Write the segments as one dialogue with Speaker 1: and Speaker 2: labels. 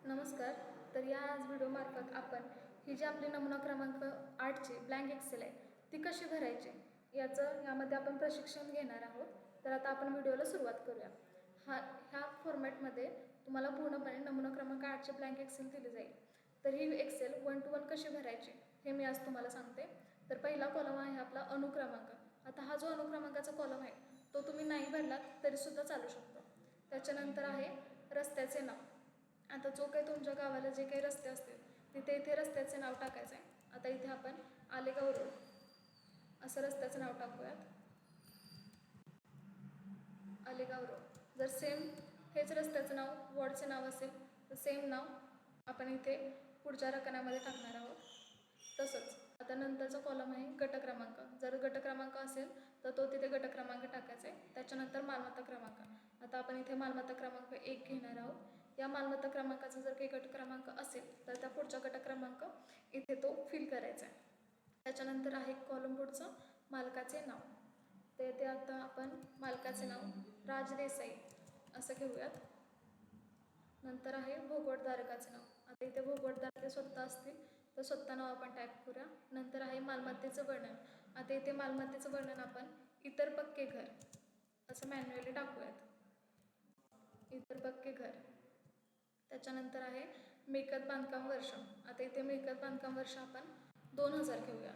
Speaker 1: नमस्कार. तर या आज व्हिडिओमार्फत आपण ही जी आपली नमुना क्रमांक 8ची ब्लँक एक्सेल आहे ती कशी भरायची यामध्ये आपण प्रशिक्षण घेणार आहोत. तर आता आपण व्हिडिओला सुरुवात करूया. ह्या फॉर्मॅटमध्ये तुम्हाला पूर्णपणे नमुना क्रमांक 8ची ब्लँक एक्सेल दिली जाईल. तर ही एक्सेल 1 to 1 कशी भरायची हे मी आज तुम्हाला सांगते. तर पहिला कॉलम आहे आपला अनुक्रमांक. आता हा जो अनुक्रमांकाचा कॉलम आहे तो तुम्ही नाही भरलात तरीसुद्धा चालू शकतो. त्याच्यानंतर आहे रस्त्याचे नाव. आता जो काही तुमच्या गावाला जे काही रस्ते असतील तिथे इथे रस्त्याचे नाव टाकायचं आहे. आता इथे आपण आलेगाव रोड असं रस्त्याचं नाव टाकूयात. आलेगाव रोड. जर सेम हेच रस्त्याचं नाव वॉर्डचे नाव असेल तर सेम नाव आपण इथे पुढच्या रकान्यामध्ये टाकणार आहोत. तसंच आता नंतरचा कॉलम आहे गट क्रमांक. जर गट क्रमांक असेल तर तो तिथे गट क्रमांक टाकायचा आहे. त्याच्यानंतर मालमत्ता क्रमांक. आता आपण इथे मालमत्ता क्रमांक 1 घेणार आहोत. या मालमत्ता क्रमांकाचा जर काही गट क्रमांक असेल तर त्या पुढचा गट क्रमांक इथे तो फिल करायचा आहे. त्याच्यानंतर आहे कॉलम पुढचं मालकाचे नाव. ते ते आता आपण मालकाचे नाव राज देसाई असं घेऊयात. नंतर आहे भोगवटधारकाचे नाव. आता इथे भोगवटधारक ते स्वतः असतील तर स्वतः नाव आपण टाईप करूया. नंतर आहे मालमत्तेचं वर्णन. आता इथे मालमत्तेचं वर्णन आपण इतर पक्के घर असं मॅन्युअली टाकूयात. इतर पक्के घर. त्याच्यानंतर आहे मिळकत बांधकाम वर्ष. आता इथे मिळकत बांधकाम वर्ष आपण 2000 घेऊया.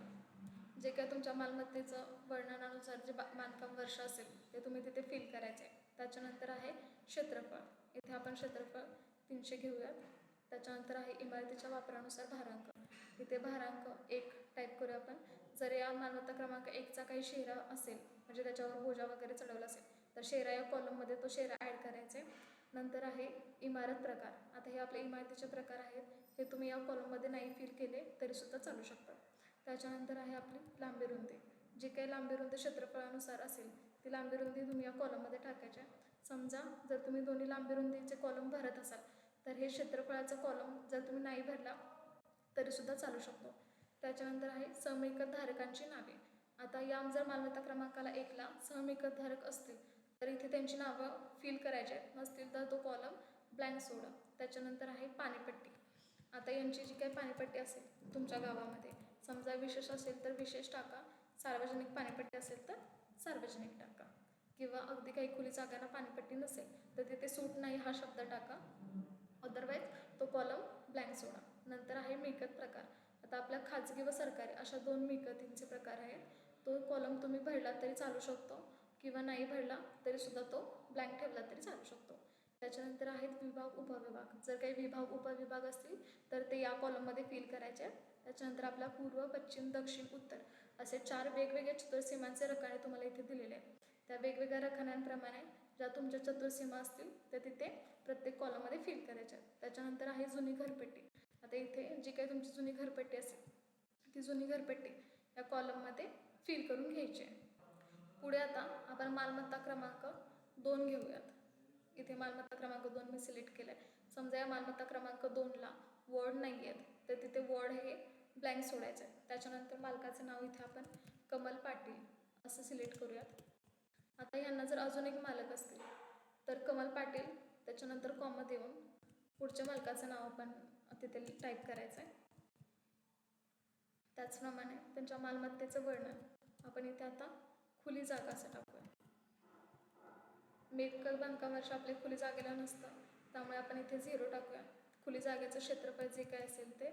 Speaker 1: जे काय तुमच्या मालमत्तेचं वर्णनानुसार जे बांधकाम वर्ष असेल ते तुम्ही तिथे फिल करायचे आहे. त्याच्यानंतर आहे क्षेत्रफळ. इथे आपण क्षेत्रफळ 300 घेऊयात. त्याच्यानंतर आहे इमारतीच्या वापरानुसार भारांक. इथे भारांक 1 टाईप करूया आपण. जर या मालमत्ता क्रमांक 1चा काही शेरा असेल म्हणजे त्याच्यावर बोजा वगैरे चढवला असेल तर शेरा या कॉलममध्ये तो शेरा ॲड करायचा आहे. नंतर आहे इमारत प्रकार. आता हे आपले इमारतीचे प्रकार आहेत. हे तुम्ही या कॉलममध्ये नाही फिल केले तरीसुद्धा चालू शकतात. त्याच्यानंतर आहे आपली लांबी रुंदी. जी काही लांबी रुंदी क्षेत्रफळानुसार असेल ती लांबी रुंदी तुम्ही या कॉलममध्ये टाकायच्या. समजा जर तुम्ही दोन्ही लांबी रुंदीचे कॉलम भरत असाल तर हे क्षेत्रफळाचा कॉलम जर तुम्ही नाही भरला तरीसुद्धा चालू शकतो. त्याच्यानंतर आहे सहमिळकत धारकांची नावे. आता या जर मालमत्ता क्रमांकाला 1ला सहमिळकत धारक असतील तर इथे त्यांची नावं फिल करायची आहेत. नसतील तर तो कॉलम ब्लँक सोडा. त्याच्यानंतर आहे पाणीपट्टी. आता यांची जी काही पाणीपट्टी असेल तुमच्या गावामध्ये समजा विशेष असेल तर विशेष टाका. सार्वजनिक पाणीपट्टी असेल तर सार्वजनिक टाका. किंवा अगदी काही खुली जागांना पाणीपट्टी नसेल तर तिथे सूट नाही हा शब्द टाका. अदरवाईज तो कॉलम ब्लँक सोडा. नंतर आहे मिळकत प्रकार. आता आपल्या खाजगी व सरकारी अशा 2 मिळकतींचे प्रकार आहेत. तो कॉलम तुम्ही भरला तरी चालू शकतो किंवा नाही भरला तरीसुद्धा तो ब्लँक ठेवला तरी चालू शकतो. त्याच्यानंतर आहेत विभाग उपविभाग. जर काही विभाग उपविभाग असतील तर ते या कॉलममध्ये फिल करायचे आहेत. त्याच्यानंतर आपला पूर्व पश्चिम दक्षिण उत्तर असे 4 वेगवेगळे चतुर्सीमांचे रकाने तुम्हाला इथे दिलेले आहेत. त्या वेगवेगळ्या रकान्यांप्रमाणे ज्या तुमच्या चतुर्सीमा असतील त्या तिथे प्रत्येक कॉलममध्ये फिल करायच्या आहेत. त्याच्यानंतर आहे जुनी घरपट्टी. आता इथे जी काही तुमची जुनी घरपट्टी असेल ती जुनी घरपट्टी या कॉलममध्ये फिल करून घ्यायची आहे. पुढे आता आपण मालमत्ता क्रमांक 2 घेऊयात. इथे मालमत्ता क्रमांक 2 मी सिलेक्ट केला आहे. समजा या मालमत्ता क्रमांक 2ला वॉर्ड नाही आहेत तर तिथे वॉर्ड हे ब्लँक सोडायचं आहे. त्याच्यानंतर मालकाचं नाव इथे आपण कमल पाटील असं सिलेक्ट करूयात. आता यांना जर अजून एक मालक असतील तर कमल पाटील त्याच्यानंतर कॉमा देऊन पुढच्या मालकाचं नाव आपण तिथे टाईप करायचं आहे. त्याचप्रमाणे त्यांच्या मालमत्तेचं वर्णन आपण इथे आता खुली जागा असं टाकूया. मिळकत बांधकाम वर्ष आपले खुली जागेला नसतं त्यामुळे आपण इथे 0 टाकूया. खुली जागेचं क्षेत्रफळ जे काय असेल ते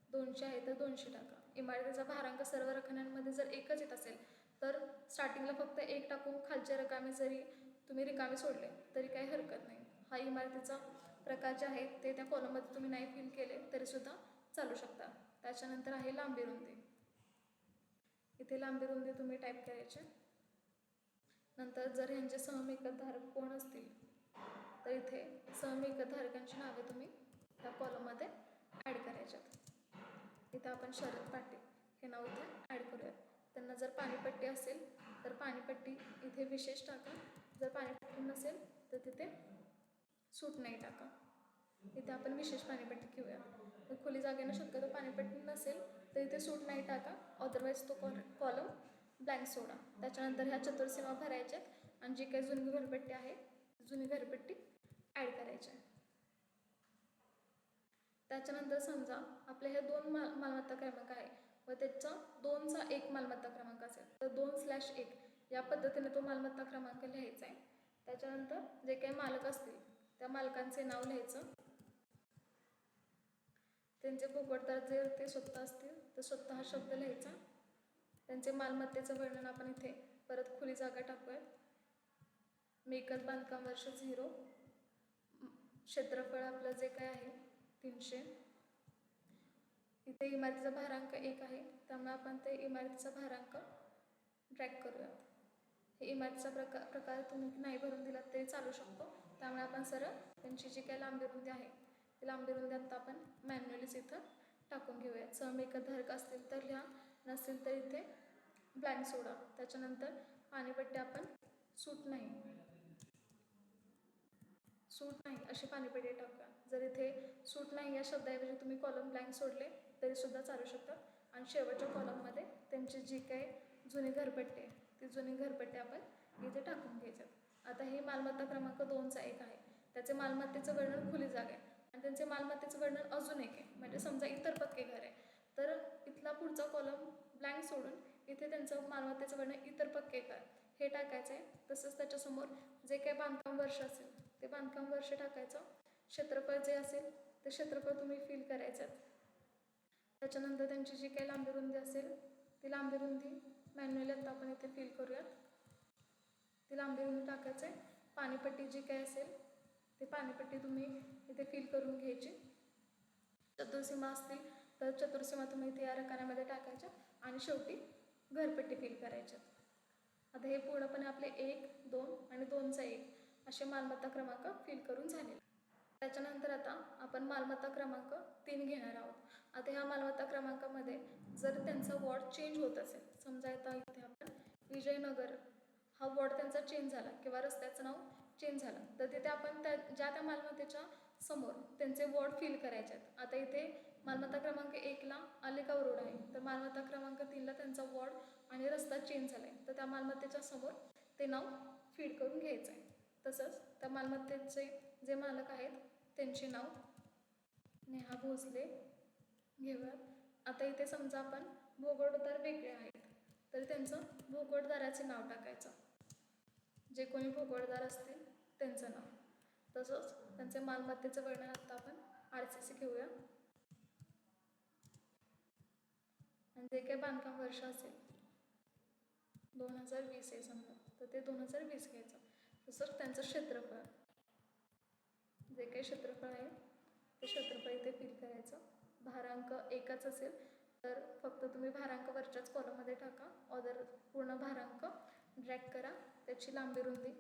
Speaker 1: 200 आहे तर 200 टाका. इमारतीचा भारांक सर्व रकान्यांमध्ये जर एकच येत असेल तर स्टार्टिंगला फक्त 1 टाकून खालचे रिकामे जरी तुम्ही रिकामे सोडले तरी काही हरकत नाही. हा इमारतीचा प्रकार जे आहे ते त्या कॉलममध्ये तुम्ही नाही फिल केले तरीसुद्धा चालू शकता. त्याच्यानंतर आहे लांबी रुंदी. इथे लांबी रुंदी तुम्ही टाईप करायचे. नंतर जर ह्यांचे सहमिळकत धारक कोण असतील तर इथे सहमिळकत धारकांची नावे तुम्ही त्या कॉलममध्ये ॲड करायच्यात. इथे आपण शरद पाटील हे नाव इथे ॲड करूयात. त्यांना जर पाणीपट्टी असेल तर पाणीपट्टी इथे विशेष टाका. जर पाणीपट्टी नसेल तर तिथे सूट नाही टाका. इथे आपण विशेष पाणीपट्टी घेऊया. तर खुली जागेनं शक्यतो पाणीपट्टी नसेल तर इथे सूट नाही टाका. अदरवाईज तो कॉलम ब्लँक सोडा. त्याच्यानंतर ह्या चतुर्सीमा भरायच्या आणि जी काही जुनी घरपट्टी आहे जुनी घरपट्टी ॲड करायची आहे. त्याच्यानंतर समजा आपले हे 2 मालमत्ता क्रमांक आहे व त्याचा 2चा 1 मालमत्ता क्रमांक असेल तर 2/1 या पद्धतीने तो मालमत्ता क्रमांक लिहायचा आहे. त्याच्यानंतर जे काही मालक असतील त्या मालकांचे नाव लिहायचं, त्यांचे भोगवटदार जर ते स्वतः असतील तर स्वतः हा शब्द लिहायचा. त्यांचे मालमत्तेचं वर्णन आपण इथे परत खुली जागा टाकूयात. मिळकत बांधकाम वर्ष 0, क्षेत्रफळ आपलं जे काय आहे 300. इथे इमारतीचा भारांक 1 आहे त्यामुळे आपण ते इमारतीचा भारांक ट्रॅक करूयात. हे इमारतीचा प्रकार तुम्ही नाही भरून दिलात तरी चालू शकतो. त्यामुळे आपण सरळ त्यांची जी काही लांबी रुंदी आहे ती लांबी रुंदी आता आपण मॅन्युअलीच इथं टाकून घेऊयात. सहमिळकतधारक असतील तर लिहा, नसतील तर इथे ब्लँक सोडा. त्याच्यानंतर पाणीपट्टी आपण सूट नाही अशी पाणीपट्टी टाकूया. जर इथे सूट नाही या शब्दाऐवजी तुम्ही कॉलम ब्लँक सोडले तरी सुद्धा चालू शकतात. आणि शेवटच्या कॉलममध्ये त्यांची जी काही जुनी घरपट्टी आहे ती जुनी घरपट्टी आपण इथे टाकून घ्यायच्यात. आता ही मालमत्ता क्रमांक 2चा 1 आहे, त्याचे मालमत्तेचं वर्णन खुली जागा आहे आणि त्यांचे मालमत्तेचं वर्णन अजून एक आहे. म्हणजे समजा इतर पक्के घर आहे तर इथला पुढचा कॉलम ब्लँक सोडून इथे त्यांचं मालमत्तेचं वर्णन इतर पक्के घर हे टाकायचं आहे. तसंच त्याच्यासमोर जे काही बांधकाम वर्ष असेल ते बांधकाम वर्ष टाकायचं. क्षेत्रफळ जे असेल ते क्षेत्रफळ तुम्ही फिल करायचं. त्याच्यानंतर त्यांची जी काही लांबी रुंदी असेल ती लांबी रुंदी मॅन्युअली आता आपण इथे फिल करूयात. ती लांबी रुंदी टाकायचं आहे. पाणीपट्टी जी काही असेल ती पाणीपट्टी तुम्ही इथे फिल करून घ्यायची. चतुर्सीमा असतील तर चतुर्सीमा तुम्ही इथे या रकान्यामध्ये टाकायच्या आणि शेवटी घरपट्टी फिल करायच्या. आता हे पूर्णपणे आपले 1, 2 आणि 2चा 1 असे मालमत्ता क्रमांक फिल करून झाले. त्याच्यानंतर आता आपण मालमत्ता क्रमांक 3 घेणार आहोत. आता ह्या मालमत्ता क्रमांकामध्ये जर त्यांचा वॉर्ड चेंज होत असेल, समजा आता इथे आपण विजयनगर हा वॉर्ड त्यांचा चेंज झाला किंवा रस्त्याचं नाव चेंज झालं तर तिथे आपण त्या मालमत्तेच्या समोर त्यांचे वॉर्ड फिल करायचे आहेत. आता इथे मालमत्ता क्रमांक 1ला आलेगाव रोड आहे तर मालमत्ता क्रमांक 3ला त्यांचा वॉर्ड आणि रस्ता चेंज झाला आहे तर त्या मालमत्तेच्या समोर ते नाव फीड करून घ्यायचं आहे. तसंच त्या मालमत्तेचे जे मालक आहेत त्यांचे नाव नेहा भोसले घेऊयात. आता इथे समजा आपण भोगवटदार वेगळे आहेत तर त्यांचं भोगवटदाराचे नाव टाकायचं, जे कोणी भोगवटदार असतील त्यांचं नाव. तसंच त्यांचे मालमत्तेचं वर्णन आता आपण RCC घेऊया आणि जे काही बांधकाम वर्ष असेल 2020 आहे समजा तर ते 2020 घ्यायचं. तसंच त्यांचं क्षेत्रफळ जे काही क्षेत्रफळ आहे ते क्षेत्रफळ इथे फिल करायचं. भारांक 1च असेल तर फक्त तुम्ही भारांक वरच्याच कॉलममध्ये टाका, अदर पूर्ण भारांक ड्रॅग करा. त्याची लांबी रुंदी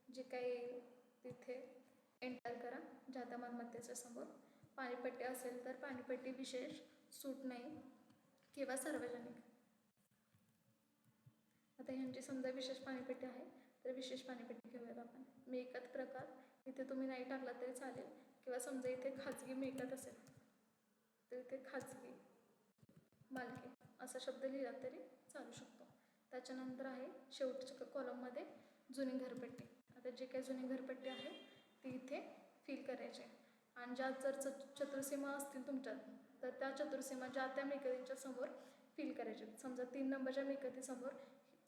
Speaker 1: जी काही येईल तिथे एंटर करा ज्या त्या मालमत्तेच्या समोर. पाणीपट्टी असेल तर पाणीपट्टी विशेष, सूट नाही किंवा सार्वजनिक. आता ह्यांची समजा विशेष पाणीपट्टी आहे तर विशेष पाणीपट्टी घेऊयात आपण. मिळकत प्रकार इथे तुम्ही नाही टाकला तरी चालेल किंवा समजा इथे खाजगी मिळकत असेल तर इथे खाजगी मालकी असा शब्द लिहिला तरी चालू शकतो. त्याच्यानंतर आहे शेवटच्या कॉलममध्ये जुनी घरपट्टी. आता जे काही जुनी घरपट्टी आहे ती इथे फिल करायची आहे आणि ज्या जर चतुर्सीमा असतील तुमच्यात तर त्या चतुर्सीमा ज्या त्या मिळकतींच्या समोर फिल करायचे. समजा 3 नंबरच्या मिळकतीसमोर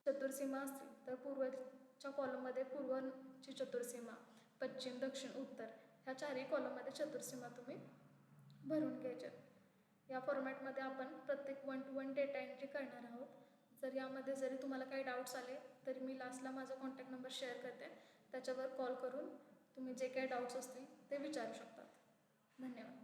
Speaker 1: चतुर्सीमा असतील तर पूर्वच्या कॉलममध्ये पूर्वची चतुर्सीमा, पश्चिम, दक्षिण, उत्तर ह्या 4ही कॉलममध्ये चतुर्सीमा तुम्ही भरून घ्यायच्या. या फॉर्मॅटमध्ये आपण प्रत्येक 1 to 1 डेटा एंट्री करणार आहोत. जर यामध्ये जरी तुम्हाला काही डाऊट्स आले तरी मी लास्टला माझा कॉन्टॅक्ट नंबर शेअर करते, त्याच्यावर कॉल करून तुम्ही जे काही डाऊट्स असतील ते विचारू शकतात. धन्यवाद.